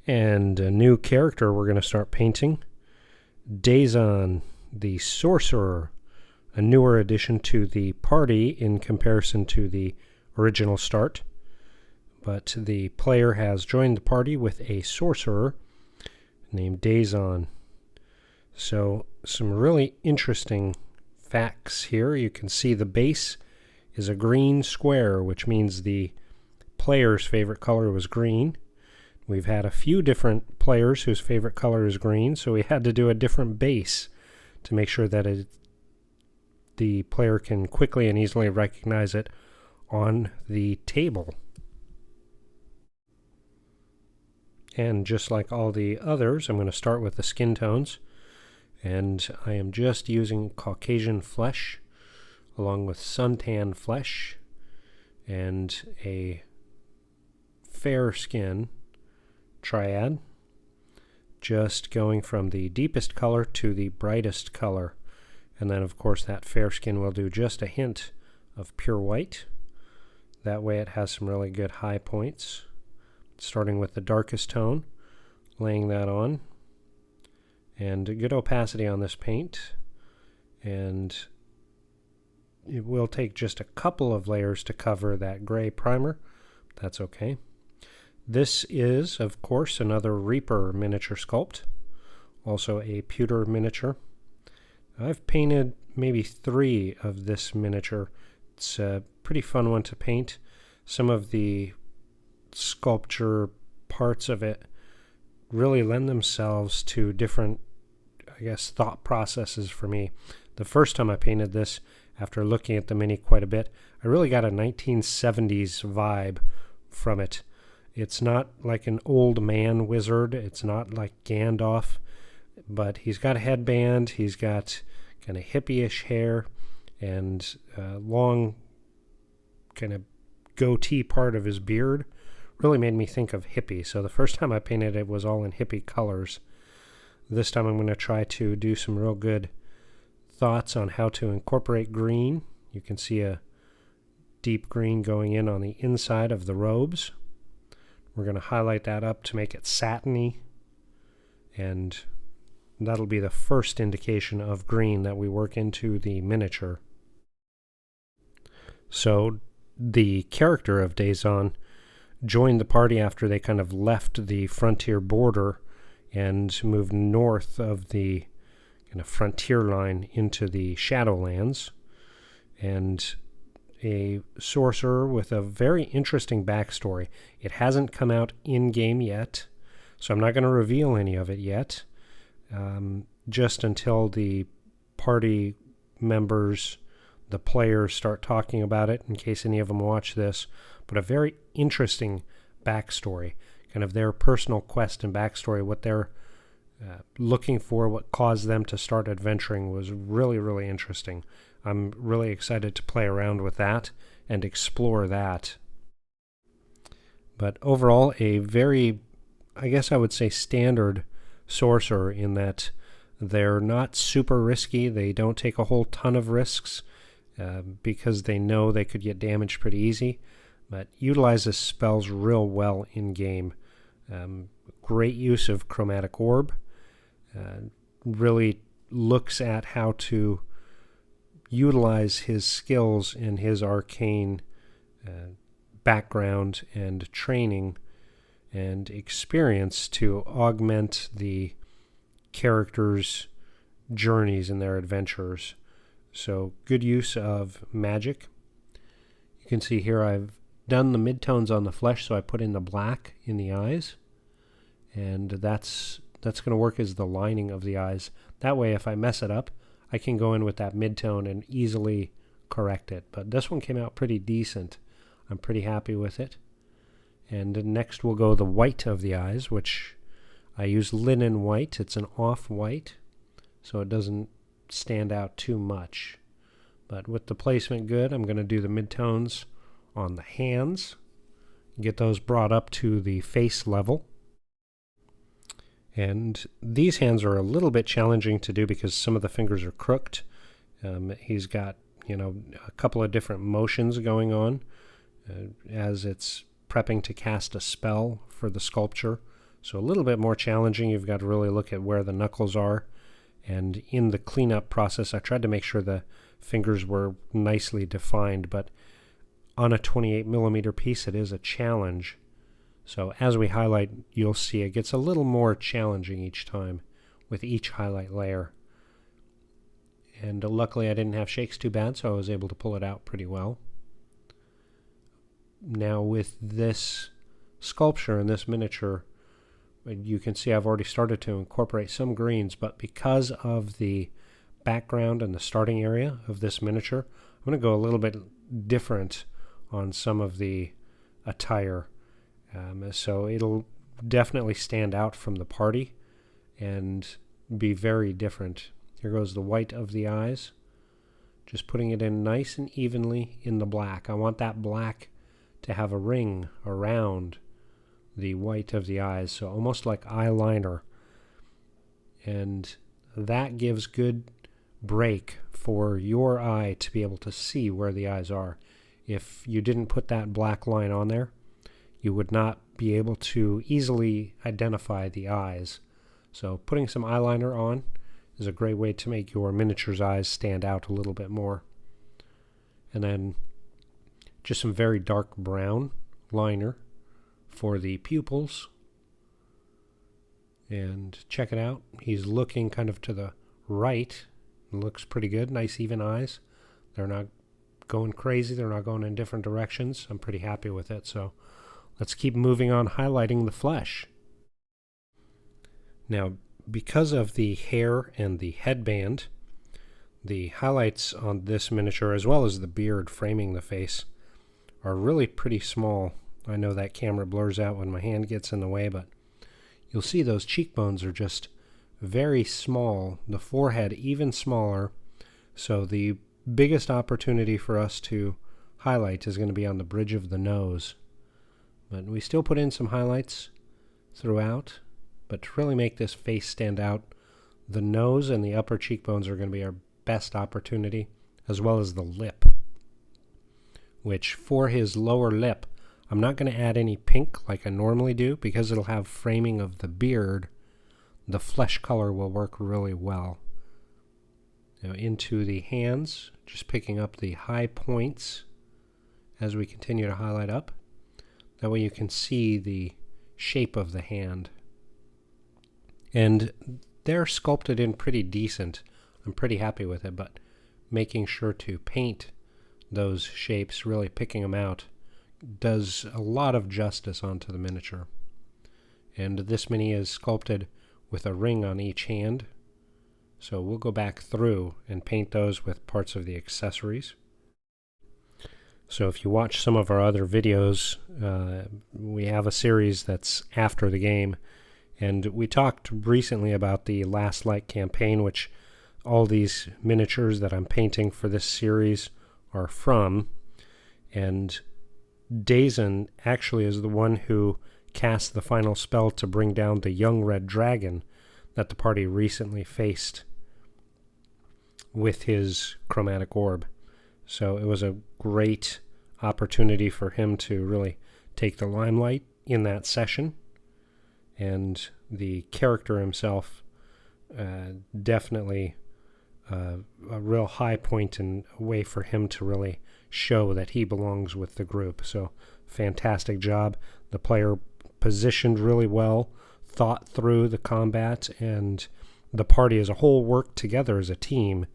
And a new character we're going to start painting. Dazan, the Sorcerer, a newer addition to the party in comparison to the original start. But the player has joined the party with a Sorcerer named Dazan. So some really interesting facts here. You can see the base is a green square, which means the player's favorite color was green. We've had a few different players whose favorite color is green, so we had to do a different base to make sure that the player can quickly and easily recognize it on the table. And just like all the others, I'm going to start with the skin tones. And I am just using Caucasian flesh along with suntan flesh and a fair skin triad, just going from the deepest color to the brightest color. And then of course that fair skin will do just a hint of pure white. That way it has some really good high points. Starting with the darkest tone, laying that on, and a good opacity on this paint, and it will take just a couple of layers to cover that gray primer. That's okay. This is, of course, another Reaper miniature sculpt, also a pewter miniature. I've painted maybe 3 of this miniature. It's a pretty fun one to paint. Some of the sculpture parts of it really lend themselves to different, I guess, thought processes for me. The first time I painted this, after looking at the mini quite a bit, I really got a 1970s vibe from it. It's not like an old man wizard. It's not like Gandalf, but he's got a headband. He's got kind of hippie-ish hair and long kind of goatee part of his beard. Really made me think of hippie. So the first time I painted it was all in hippie colors. This time I'm going to try to do some real good thoughts on how to incorporate green. You can see a deep green going in on the inside of the robes. We're going to highlight that up to make it satiny, and that'll be the first indication of green that we work into the miniature. So the character of Dazan joined the party after they kind of left the frontier border and moved north of the kind of frontier line into the shadowlands, and a sorcerer with a very interesting backstory. It hasn't come out in-game yet, so I'm not going to reveal any of it yet, just until the party members, the players, start talking about it, in case any of them watch this. But a very interesting backstory, kind of their personal quest and backstory, what they're looking for, what caused them to start adventuring, was really, really interesting. I'm really excited to play around with that and explore that. But overall, a very, I guess I would say, standard sorcerer in that they're not super risky. They don't take a whole ton of risks because they know they could get damaged pretty easy, but utilizes spells real well in game. Great use of chromatic orb. Really looks at how to utilize his skills and his arcane background and training and experience to augment the characters' journeys and their adventures. So good use of magic. You can see here I've done the midtones on the flesh, so I put in the black in the eyes, and that's going to work as the lining of the eyes. That way, if I mess it up, I can go in with that midtone and easily correct it. But this one came out pretty decent. I'm pretty happy with it. And next we'll go the white of the eyes, which I use linen white. It's an off-white, so it doesn't stand out too much. But with the placement good, I'm going to do the midtones on the hands, get those brought up to the face level. And these hands are a little bit challenging to do because some of the fingers are crooked. He's got, a couple of different motions going on as it's prepping to cast a spell for the sculpture. So a little bit more challenging. You've got to really look at where the knuckles are. And in the cleanup process, I tried to make sure the fingers were nicely defined, but on a 28mm piece, it is a challenge. So as we highlight, you'll see it gets a little more challenging each time with each highlight layer. And luckily I didn't have shakes too bad, so I was able to pull it out pretty well. Now with this sculpture and this miniature, you can see I've already started to incorporate some greens, but because of the background and the starting area of this miniature, I'm going to go a little bit different on some of the attire. So it'll definitely stand out from the party and be very different. Here goes the white of the eyes. Just putting it in nice and evenly in the black. I want that black to have a ring around the white of the eyes, so almost like eyeliner. And that gives good break for your eye to be able to see where the eyes are. If you didn't put that black line on there, you would not be able to easily identify the eyes. So putting some eyeliner on is a great way to make your miniature's eyes stand out a little bit more. And then just some very dark brown liner for the pupils. And check it out. He's looking kind of to the right. It looks pretty good. Nice even eyes. They're not going crazy. They're not going in different directions. I'm pretty happy with it. So let's keep moving on highlighting the flesh. Now, because of the hair and the headband, the highlights on this miniature, as well as the beard framing the face, are really pretty small. I know that camera blurs out when my hand gets in the way, but you'll see those cheekbones are just very small. The forehead even smaller. So the biggest opportunity for us to highlight is going to be on the bridge of the nose. But we still put in some highlights throughout. But to really make this face stand out, the nose and the upper cheekbones are going to be our best opportunity, as well as the lip. Which, for his lower lip, I'm not going to add any pink like I normally do, because it'll have framing of the beard. The flesh color will work really well. Now into the hands, just picking up the high points as we continue to highlight up. That way you can see the shape of the hand. And they're sculpted in pretty decent. I'm pretty happy with it, but making sure to paint those shapes, really picking them out, does a lot of justice onto the miniature. And this mini is sculpted with a ring on each hand, so we'll go back through and paint those with parts of the accessories. So if you watch some of our other videos, we have a series that's after the game, and we talked recently about the Last Light campaign, which all these miniatures that I'm painting for this series are from. And Dazan actually is the one who cast the final spell to bring down the young red dragon that the party recently faced with his chromatic orb. So it was a great opportunity for him to really take the limelight in that session. And the character himself, definitely a real high point and a way for him to really show that he belongs with the group. So fantastic job. The player positioned really well, thought through the combat, and the party as a whole worked together as a team.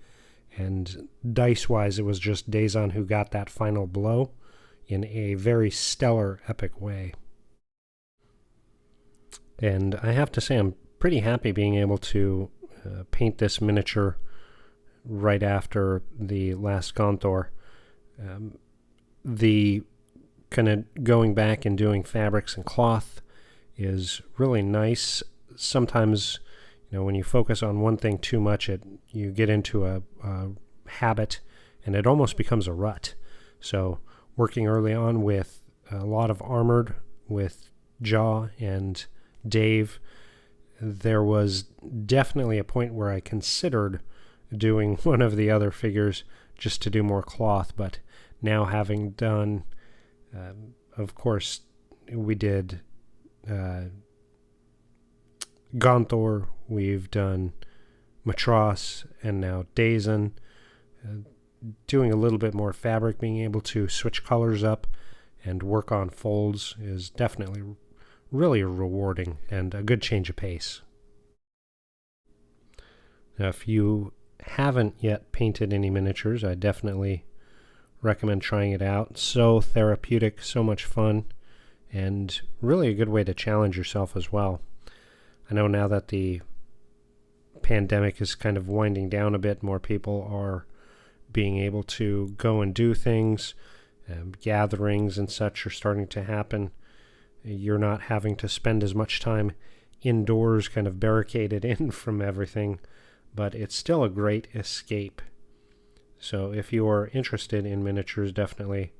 And dice-wise, it was just Dazan who got that final blow in a very stellar, epic way. And I have to say, I'm pretty happy being able to paint this miniature right after the last Gonthor. The kind of going back and doing fabrics and cloth is really nice. Sometimes, when you focus on one thing too much, you get into a habit, and it almost becomes a rut. So working early on with a lot of armored, with Jaw and Dave, there was definitely a point where I considered doing one of the other figures just to do more cloth, but now having done, of course, we did Gonthor, we've done Matros, and now Dazan. Doing a little bit more fabric, being able to switch colors up and work on folds is definitely really rewarding and a good change of pace. Now, if you haven't yet painted any miniatures, I definitely recommend trying it out. So therapeutic, so much fun, and really a good way to challenge yourself as well. I know now that the pandemic is kind of winding down a bit, more people are being able to go and do things. Gatherings and such are starting to happen. You're not having to spend as much time indoors, kind of barricaded in from everything, but it's still a great escape. So if you are interested in miniatures, definitely,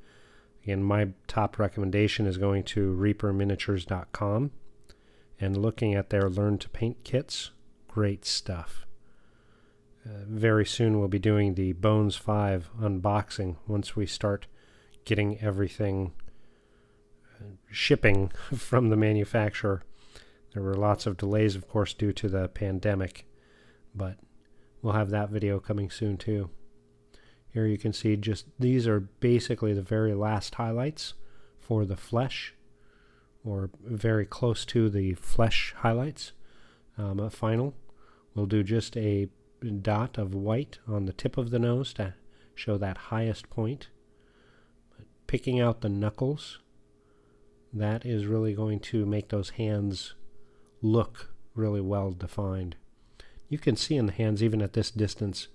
again, my top recommendation is going to reaperminiatures.com and looking at their Learn to Paint kits. Great stuff. Very soon we'll be doing the Bones 5 unboxing once we start getting everything shipping from the manufacturer. There were lots of delays, of course, due to the pandemic, but we'll have that video coming soon too. Here you can see just these are basically the very last highlights for the flesh, or very close to the flesh highlights. Final, we'll do just a dot of white on the tip of the nose to show that highest point. But picking out the knuckles, that is really going to make those hands look really well defined. You can see in the hands, even at this distance,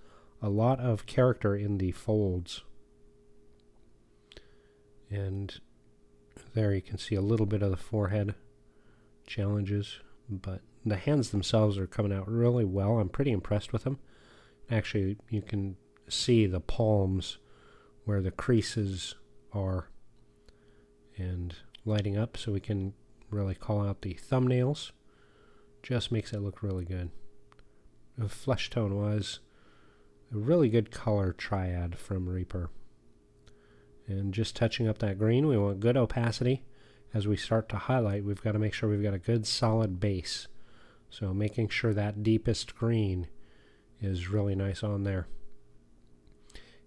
a lot of character in the folds. And there you can see a little bit of the forehead challenges, but the hands themselves are coming out really well. I'm pretty impressed with them. Actually, you can see the palms where the creases are and lighting up, so we can really call out the thumbnails. Just makes it look really good. The flesh tone was a really good color triad from Reaper. And just touching up that green, we want good opacity. As we start to highlight, we've got to make sure we've got a good solid base. So making sure that deepest green is really nice on there.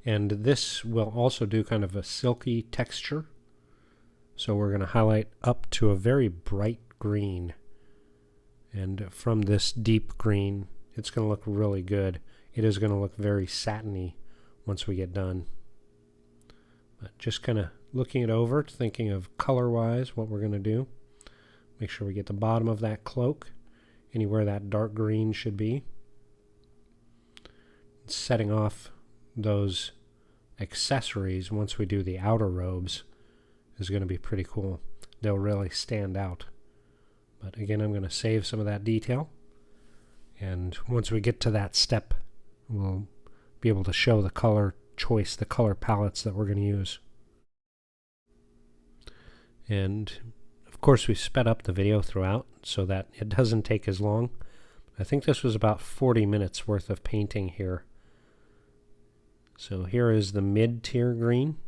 And this will also do kind of a silky texture. So we're going to highlight up to a very bright green. And from this deep green, it's going to look really good. It is going to look very satiny once we get done. But just kind of looking it over, thinking of color-wise what we're going to do. Make sure we get the bottom of that cloak, anywhere that dark green should be. Setting off those accessories once we do the outer robes is going to be pretty cool. They'll really stand out. But again, I'm going to save some of that detail. And once we get to that step, we'll be able to show the color choice, the color palettes that we're going to use. And of course we sped up the video throughout so that it doesn't take as long. I think this was about 40 minutes worth of painting here. So here is the mid-tier green.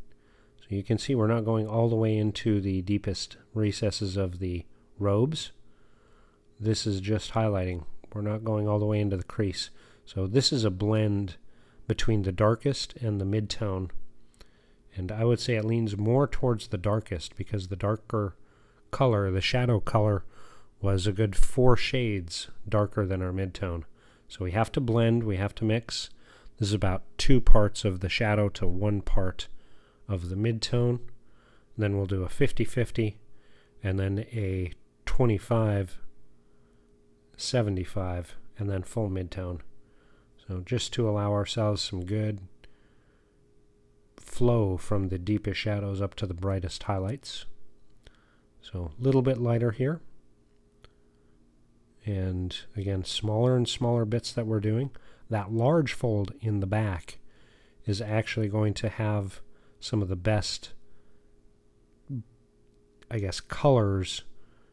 So you can see we're not going all the way into the deepest recesses of the robes. This is just highlighting. We're not going all the way into the crease. So this is a blend between the darkest and the mid-tone. And I would say it leans more towards the darkest because the darker color, the shadow color, was a good 4 shades darker than our mid-tone. So we have to blend, we have to mix. This is about 2 parts of the shadow to 1 part of the mid-tone. Then we'll do a 50-50 and then a 25-75 and then full mid-tone. So just to allow ourselves some good flow from the deepest shadows up to the brightest highlights. So a little bit lighter here. And again, smaller and smaller bits that we're doing. That large fold in the back is actually going to have some of the best, I guess, colors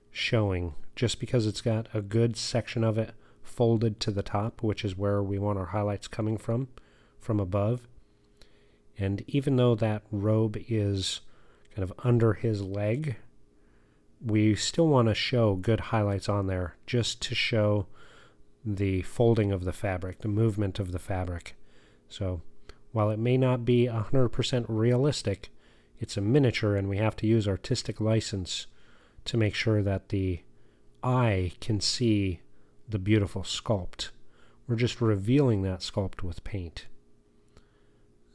showing, just because it's got a good section of it folded to the top, which is where we want our highlights coming from above. And even though that robe is kind of under his leg, we still want to show good highlights on there just to show the folding of the fabric, the movement of the fabric. So while it may not be 100% realistic, it's a miniature and we have to use artistic license to make sure that the eye can see the beautiful sculpt. We're just revealing that sculpt with paint.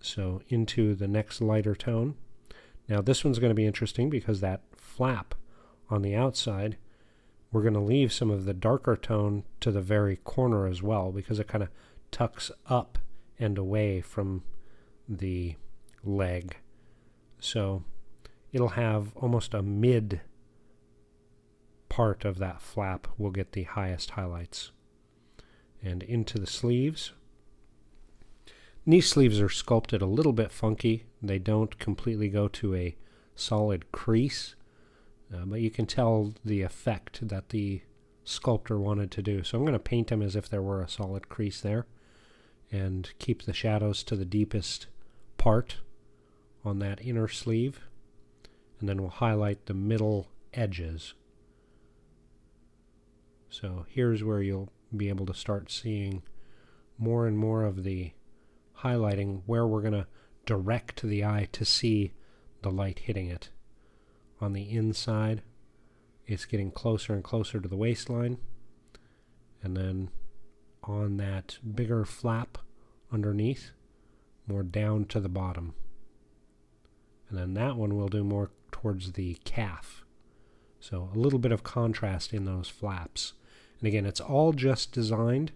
So into the next lighter tone. Now this one's going to be interesting because that flap on the outside, we're going to leave some of the darker tone to the very corner as well because it kind of tucks up and away from the leg. So it'll have almost a mid part of that flap will get the highest highlights. And into the sleeves. These sleeves are sculpted a little bit funky. They don't completely go to a solid crease, but you can tell the effect that the sculptor wanted to do. So I'm going to paint them as if there were a solid crease there and keep the shadows to the deepest part on that inner sleeve. And then we'll highlight the middle edges. So here's where you'll be able to start seeing more and more of the highlighting where we're going to direct the eye to see the light hitting it. On the inside, it's getting closer and closer to the waistline. And then on that bigger flap underneath, more down to the bottom. And then that one we'll do more towards the calf. So a little bit of contrast in those flaps. And again, it's all just designed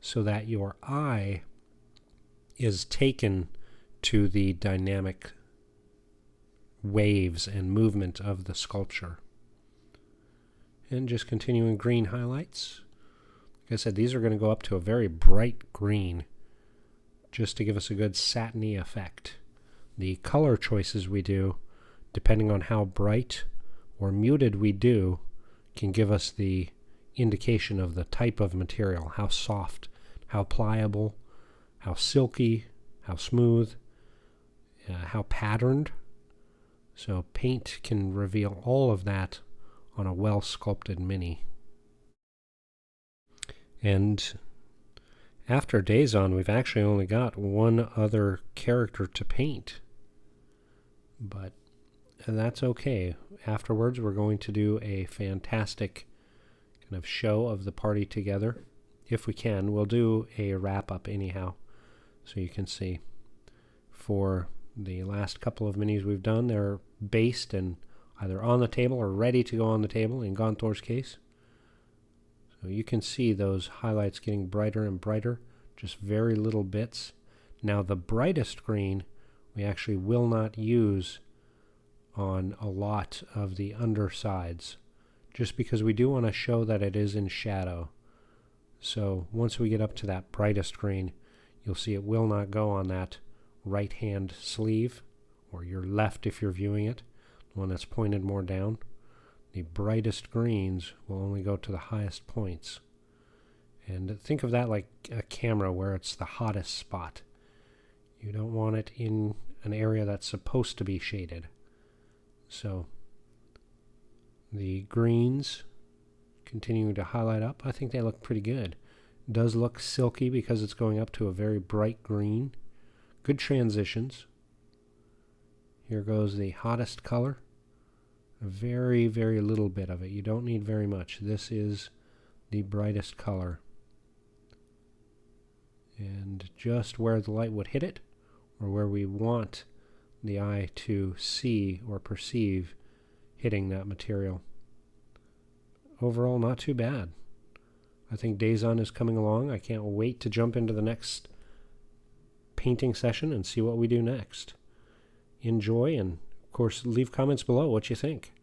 so that your eye is taken to the dynamic waves and movement of the sculpture. And just continuing green highlights. Like I said, these are going to go up to a very bright green just to give us a good satiny effect. The color choices we do, depending on how bright or muted we do, can give us the indication of the type of material, how soft, how pliable, how silky, how smooth, how patterned. So paint can reveal all of that on a well-sculpted mini. And after Dazan, we've actually only got one other character to paint. But that's okay. Afterwards, we're going to do a fantastic kind of show of the party together. If we can, we'll do a wrap-up anyhow, so you can see. For the last couple of minis we've done, they're based and either on the table or ready to go on the table in Gonthor's case. So you can see those highlights getting brighter and brighter, just very little bits. Now the brightest green we actually will not use on a lot of the undersides, just because we do want to show that it is in shadow. So once we get up to that brightest green, you'll see it will not go on that right hand sleeve, or your left if you're viewing it, the one that's pointed more down. The brightest greens will only go to the highest points. And think of that like a camera where it's the hottest spot. You don't want it in an area that's supposed to be shaded. So the greens continuing to highlight up, I think they look pretty good. It does look silky because it's going up to a very bright green. Good transitions. Here goes the hottest color. A very, very little bit of it. You don't need very much. This is the brightest color. And just where the light would hit it, or where we want the eye to see or perceive hitting that material. Overall, not too bad. I think Dazan is coming along. I can't wait to jump into the next painting session and see what we do next. Enjoy, and of course leave comments below what you think.